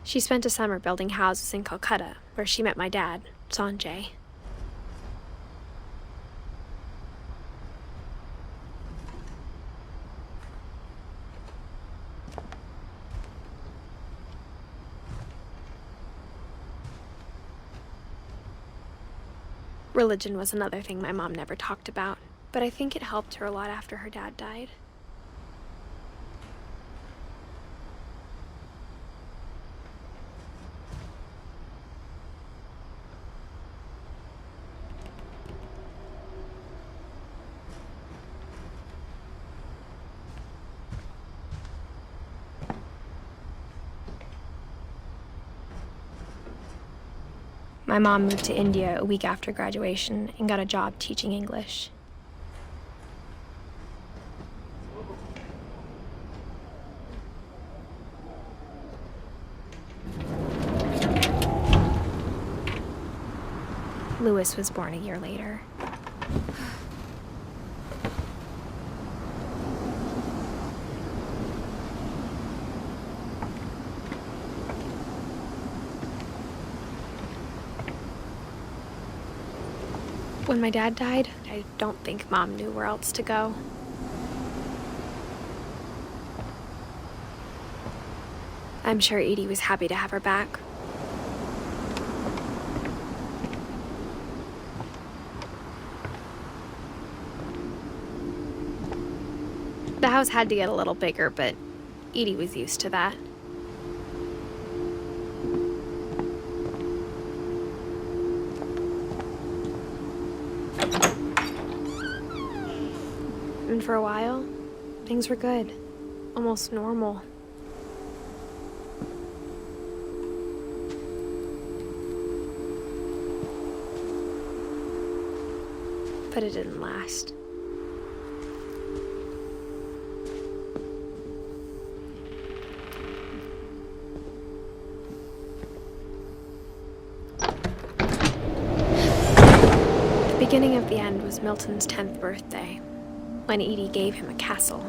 She spent a summer building houses in Calcutta, where she met my dad, Sanjay. Religion was another thing my mom never talked about, but I think it helped her a lot after her dad died. My mom moved to India a week after graduation and got a job teaching English. Lewis was born a year later. When my dad died, I don't think Mom knew where else to go. I'm sure Edie was happy to have her back. The house had to get a little bigger, but Edie was used to that. And for a while, things were good, almost normal. But it didn't last. The beginning of the end was Milton's 10th birthday, when Edie gave him a castle.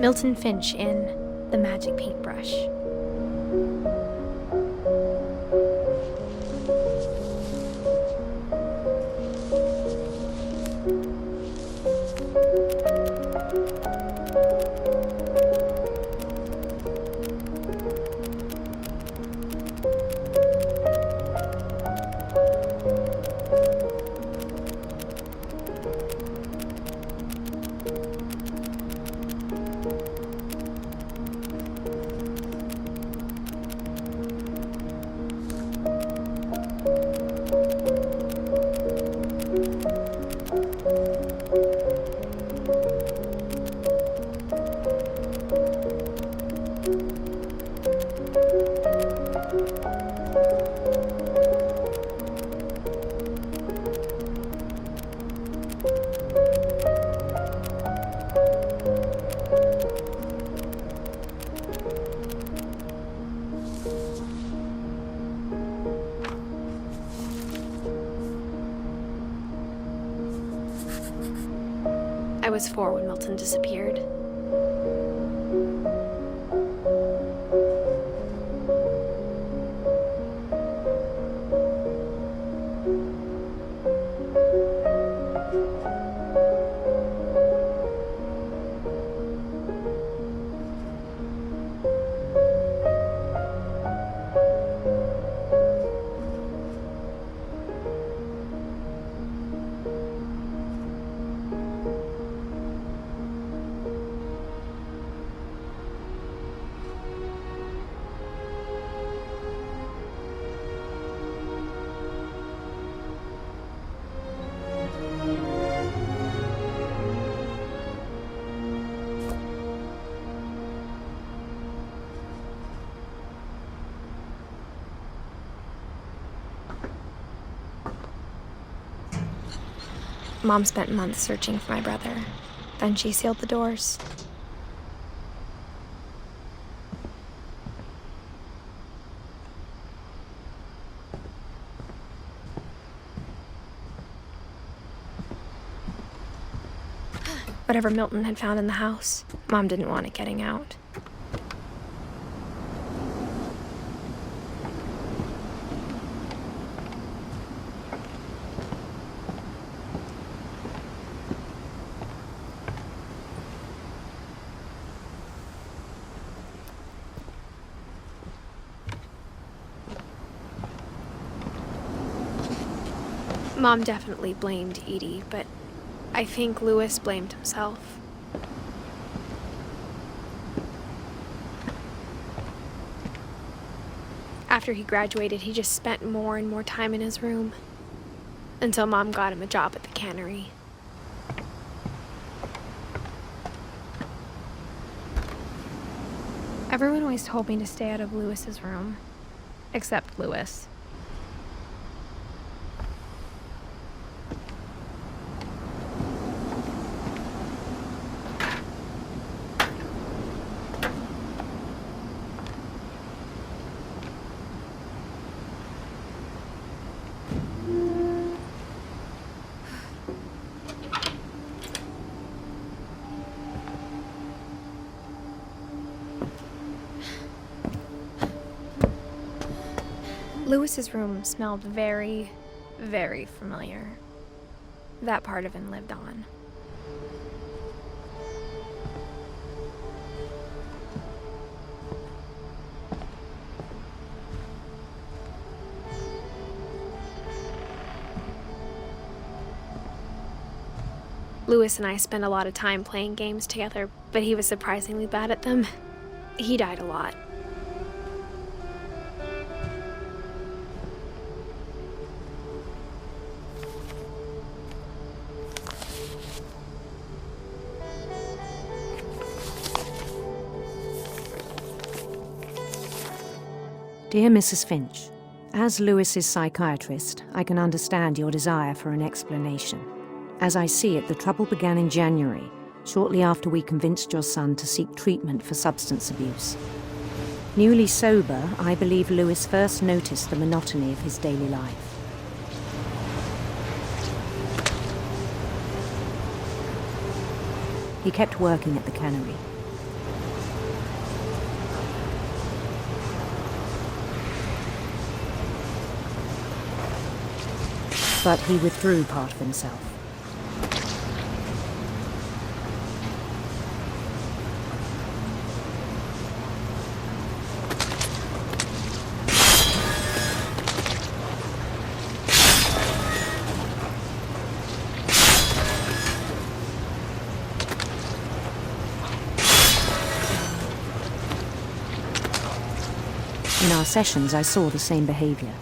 Milton Finch in The Magic Paintbrush. I was 4 when Milton disappeared. Mom spent months searching for my brother. Then she sealed the doors. Whatever Milton had found in the house, Mom didn't want it getting out. Mom definitely blamed Edie, but I think Lewis blamed himself. After he graduated, he just spent more and more time in his room, until Mom got him a job at the cannery. Everyone always told me to stay out of Lewis's room, except Lewis. Lewis's room smelled very, very familiar. That part of him lived on. Lewis and I spent a lot of time playing games together, but he was surprisingly bad at them. He died a lot. Dear Mrs. Finch, as Lewis's psychiatrist, I can understand your desire for an explanation. As I see it, the trouble began in January, shortly after we convinced your son to seek treatment for substance abuse. Newly sober, I believe Lewis first noticed the monotony of his daily life. He kept working at the cannery. But he withdrew part of himself. In our sessions, I saw the same behavior.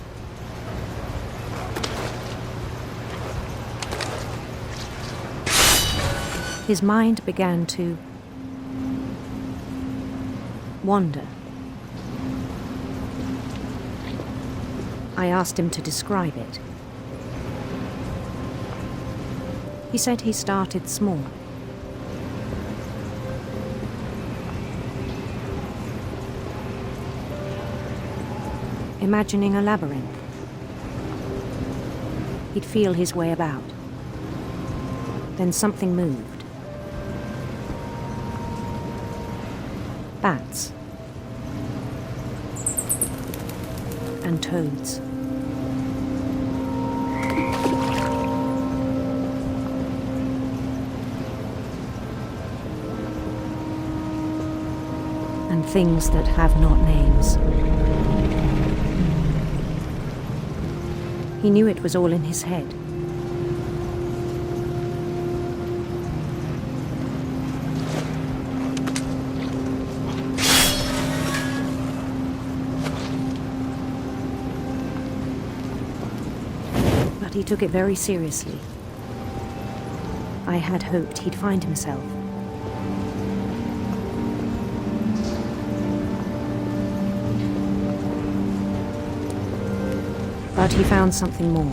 His mind began to wander. I asked him to describe it. He said he started small. Imagining a labyrinth. He'd feel his way about. Then something moved. Bats and toads. And things that have not names. He knew it was all in his head. But he took it very seriously. I had hoped he'd find himself. But he found something more.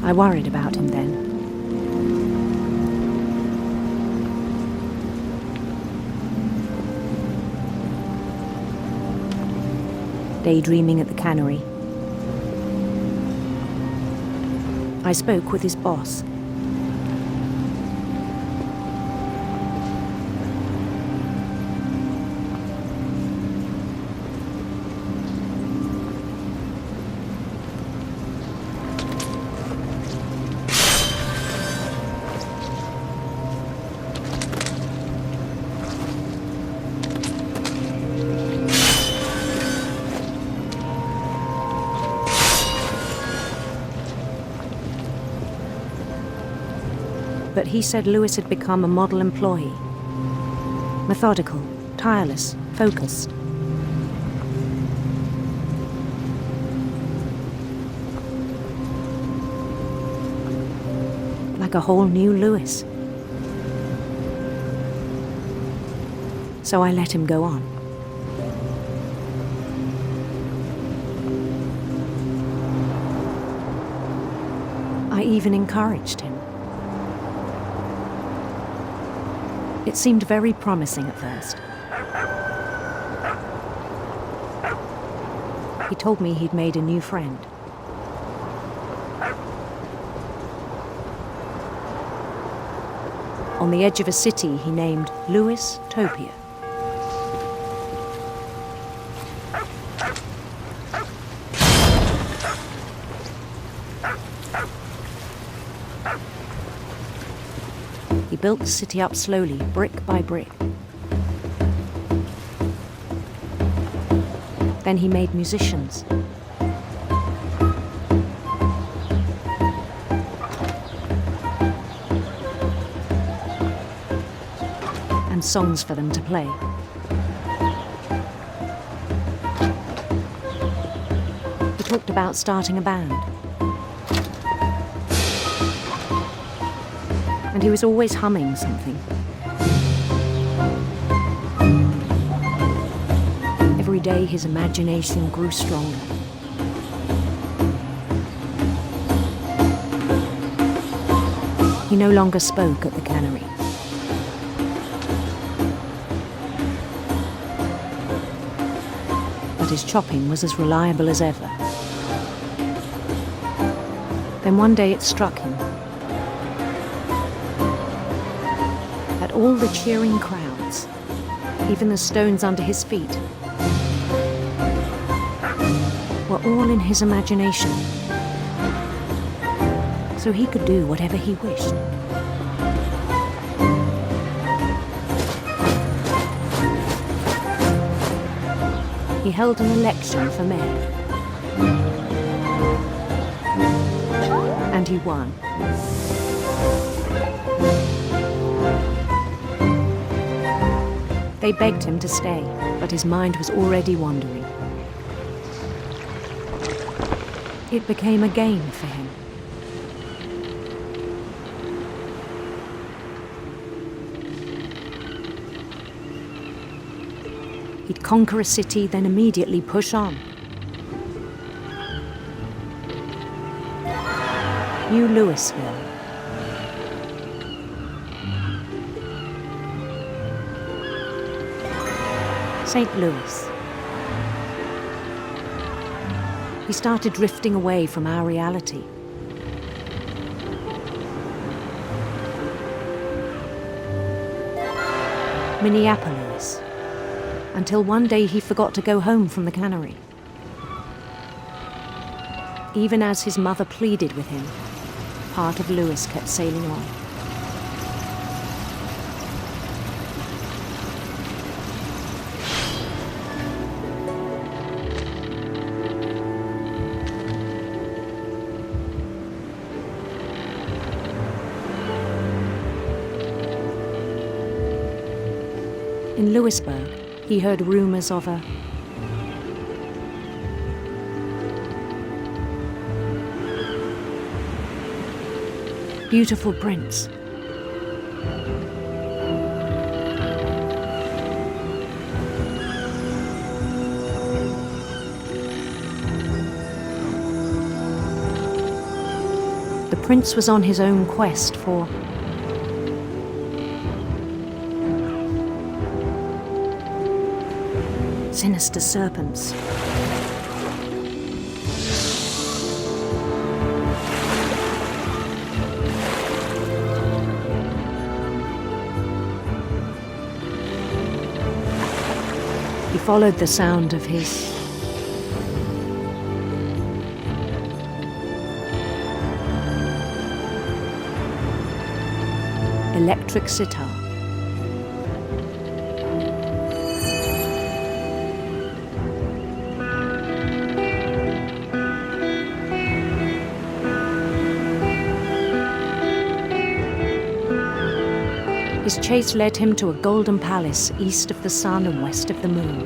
I worried about him then. Daydreaming at the cannery, I spoke with his boss. But he said Lewis had become a model employee. Methodical, tireless, focused. Like a whole new Lewis. So I let him go on. I even encouraged him. It seemed very promising at first. He told me he'd made a new friend. On the edge of a city he named Lewis Topia. He built the city up slowly, brick by brick. Then he made musicians. And songs for them to play. He talked about starting a band. And he was always humming something. Every day his imagination grew stronger. He no longer spoke at the cannery. But his chopping was as reliable as ever. Then one day it struck him. All the cheering crowds, even the stones under his feet, were all in his imagination, so he could do whatever he wished. He held an election for mayor, and he won. They begged him to stay, but his mind was already wandering. It became a game for him. He'd conquer a city, then immediately push on. New Louisville. St. Louis. He started drifting away from our reality. Minneapolis. Until one day he forgot to go home from the cannery. Even as his mother pleaded with him, part of Lewis kept sailing on. In Lewisburg, he heard rumors of a beautiful prince. The prince was on his own quest for sinister serpents. He followed the sound of his electric sitar. His chase led him to a golden palace east of the sun and west of the moon.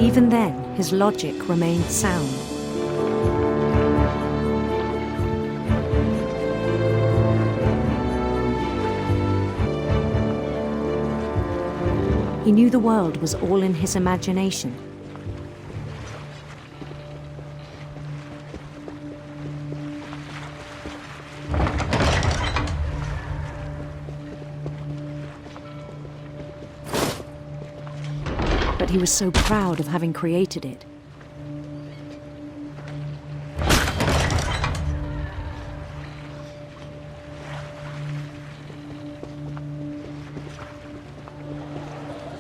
Even then, his logic remained sound. He knew the world was all in his imagination. But he was so proud of having created it.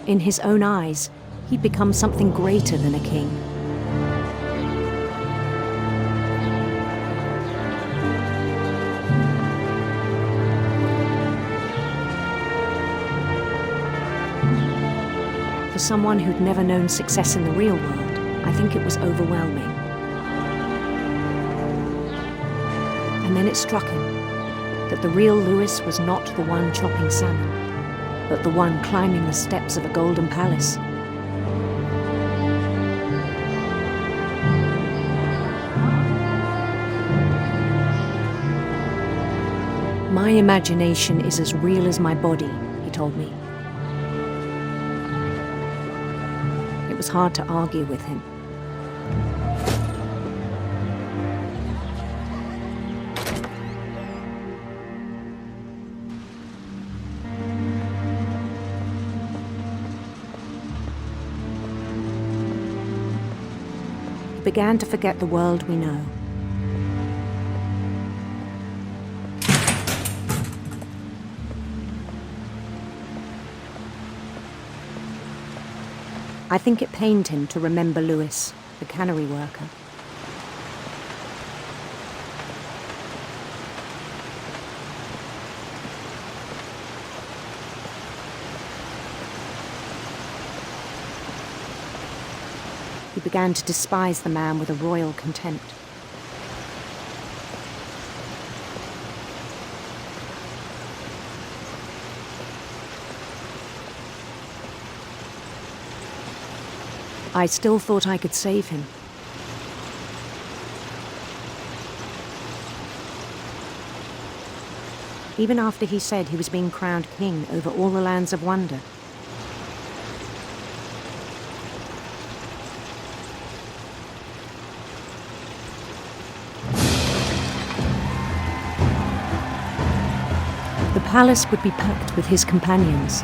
In his own eyes, he'd become something greater than a king. For someone who'd never known success in the real world, I think it was overwhelming. And then it struck him that the real Lewis was not the one chopping salmon, but the one climbing the steps of a golden palace. My imagination is as real as my body, he told me. It was hard to argue with him. He began to forget the world we know. I think it pained him to remember Lewis, the cannery worker. He began to despise the man with a royal contempt. I still thought I could save him. Even after he said he was being crowned king over all the lands of wonder. The palace would be packed with his companions.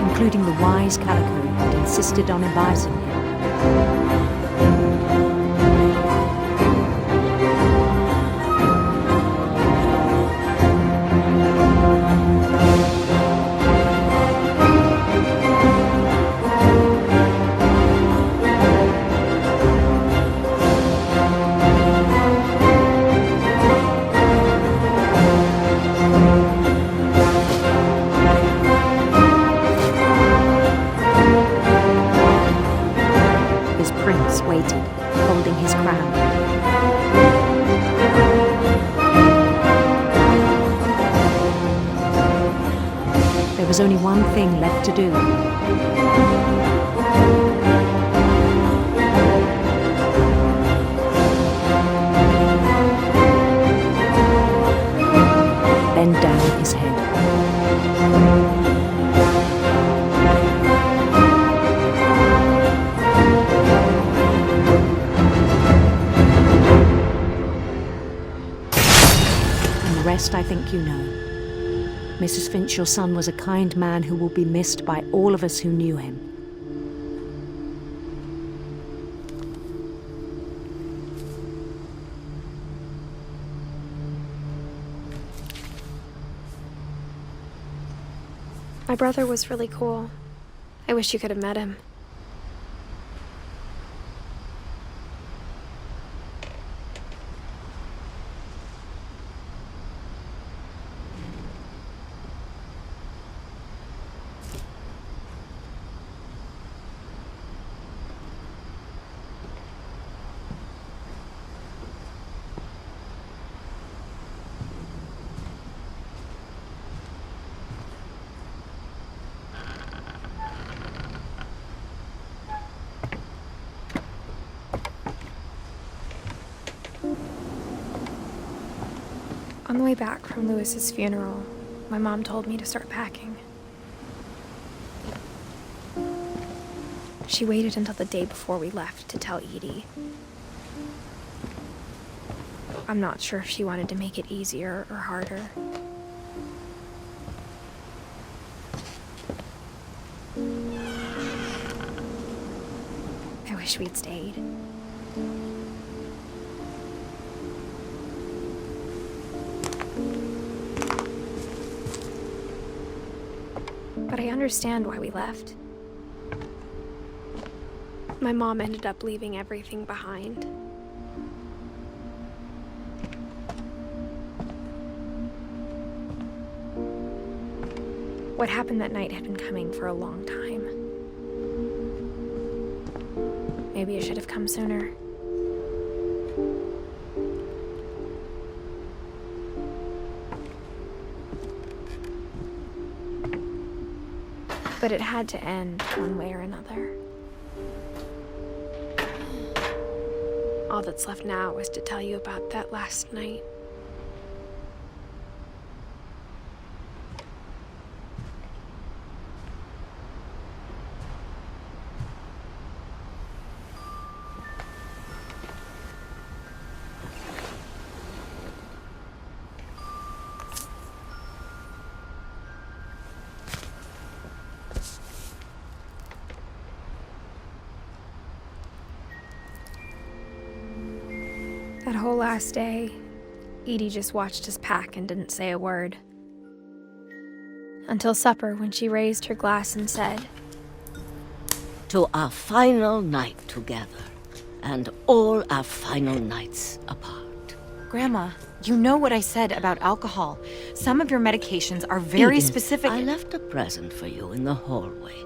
Including the wise Calico who had insisted on advising him. Waited, holding his crown. There was only one thing left to do. rest I think you know. Mrs. Finch, your son was a kind man who will be missed by all of us who knew him. My brother was really cool. I wish you could have met him. On the way back from Lewis's funeral, my mom told me to start packing. She waited until the day before we left to tell Edie. I'm not sure if she wanted to make it easier or harder. I wish we'd stayed. But I understand why we left. My mom ended up leaving everything behind. What happened that night had been coming for a long time. Maybe it should have come sooner. But it had to end one way or another. All that's left now is to tell you about that last night. That whole last day, Edie just watched us pack and didn't say a word. Until supper, when she raised her glass and said, "To our final night together, and all our final nights apart." Grandma, you know what I said about alcohol. Some of your medications are very Edith, specific. I left a present for you in the hallway.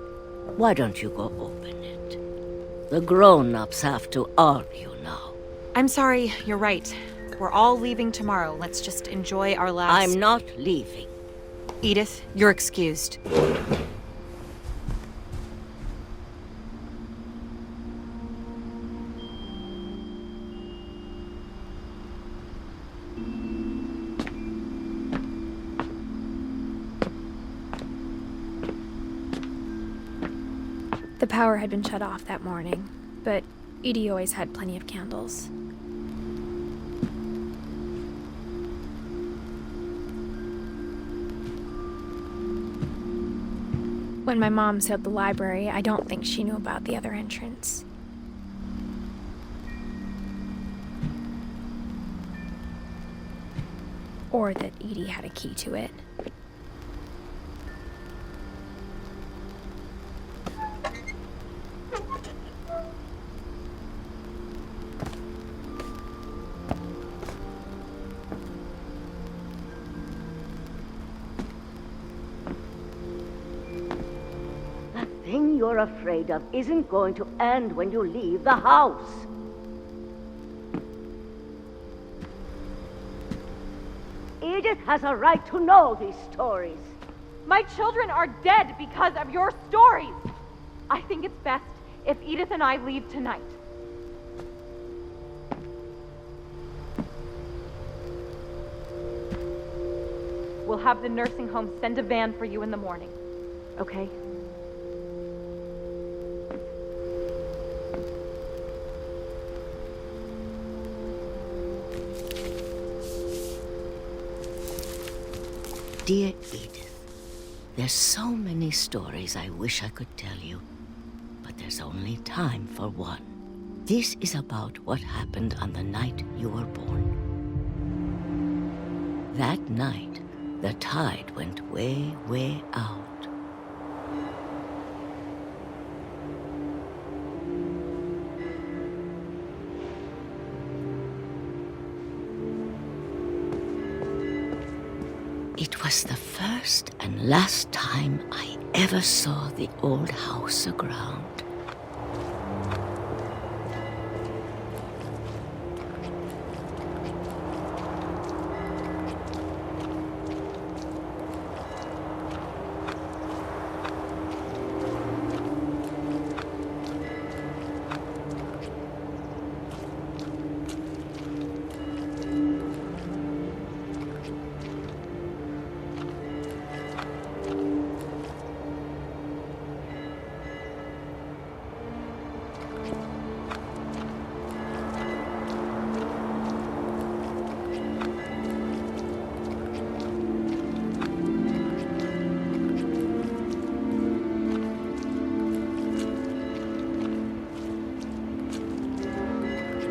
Why don't you go open it? The grown-ups have to argue now. I'm sorry, you're right. We're all leaving tomorrow. Let's just enjoy our last... I'm not leaving. Edith, you're excused. the power had been shut off that morning, but Edie always had plenty of candles. When my mom sealed the library, I don't think she knew about the other entrance. Or that Edie had a key to it. That thing you're afraid of isn't going to end when you leave the house. Edith has a right to know these stories. My children are dead because of your stories. I think it's best if Edith and I leave tonight. We'll have the nursing home send a van for you in the morning, okay? Dear Edith, there's so many stories I wish I could tell you, but there's only time for one. This is about what happened on the night you were born. That night, the tide went way, way out. It was the first and last time I ever saw the old house aground.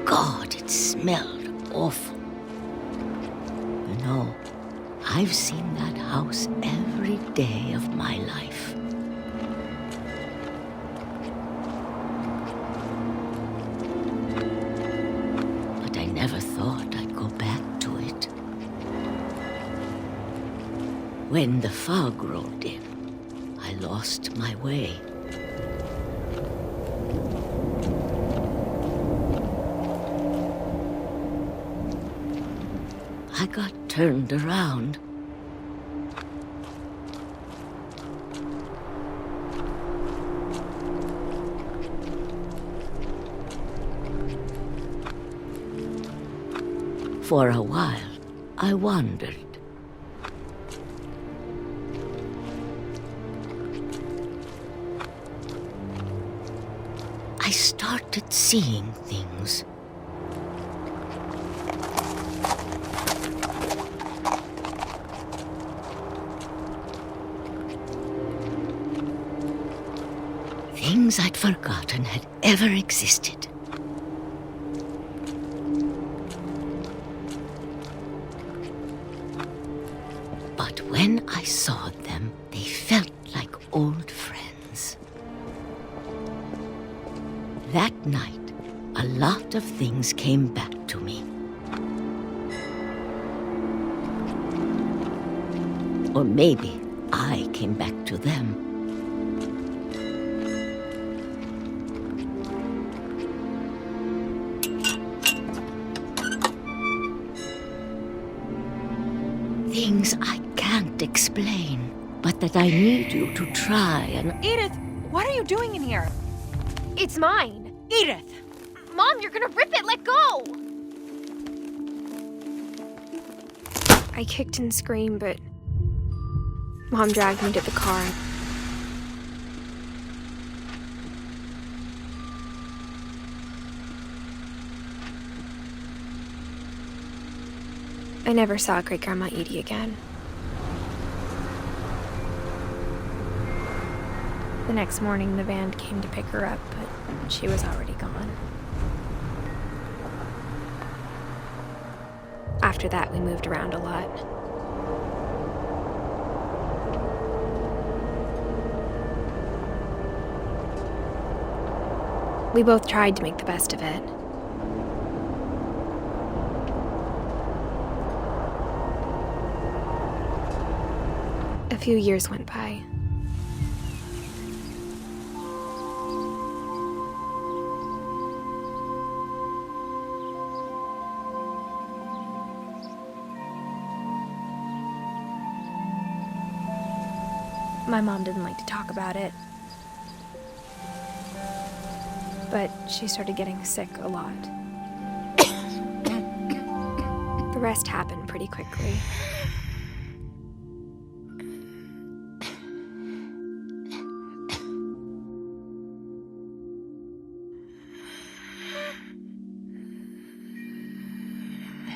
God, it smelled awful. You know, I've seen that house every day of my life. But I never thought I'd go back to it. When the fog rolled in, I lost my way. I got turned around. For a while, I wandered. I started seeing things. Things I'd forgotten had ever existed. But when I saw them, they felt like old friends. That night, a lot of things came back to me. Or maybe I came back to them. Things I can't explain, but that I need you to try and... Edith, what are you doing in here? It's mine. Edith! Mom, you're gonna rip it! Let go! I kicked and screamed, but Mom dragged me to the car. I never saw Great-Grandma Edie again. The next morning, the van came to pick her up, but she was already gone. After that, we moved around a lot. We both tried to make the best of it. A few years went by. My mom didn't like to talk about it, but she started getting sick a lot. The rest happened pretty quickly.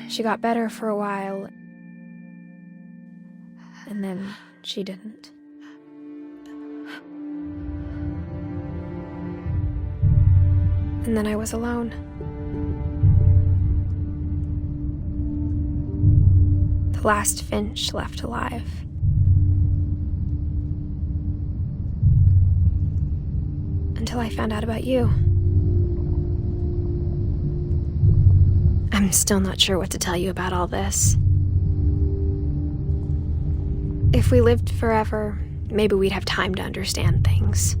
She got better for a while, And then she didn't. And then I was alone. The last Finch left alive. Until I found out about you. I'm still not sure what to tell you about all this. If we lived forever, maybe we'd have time to understand things.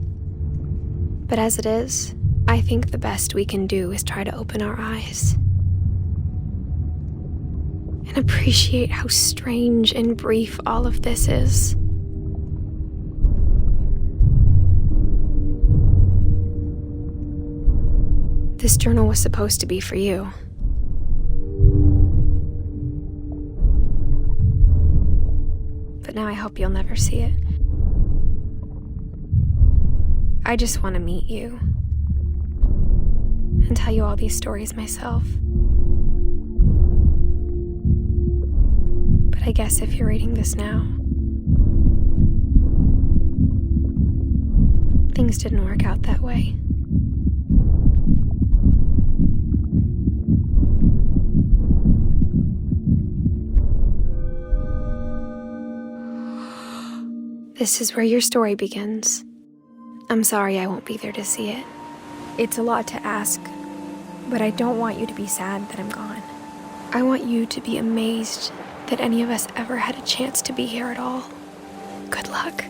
But as it is, I think the best we can do is try to open our eyes. And appreciate how strange and brief all of this is. This journal was supposed to be for you. But now I hope you'll never see it. I just want to meet you and tell you all these stories myself. But I guess if you're reading this now, things didn't work out that way. This is where your story begins. I'm sorry I won't be there to see it. It's a lot to ask, but I don't want you to be sad that I'm gone. I want you to be amazed that any of us ever had a chance to be here at all. Good luck.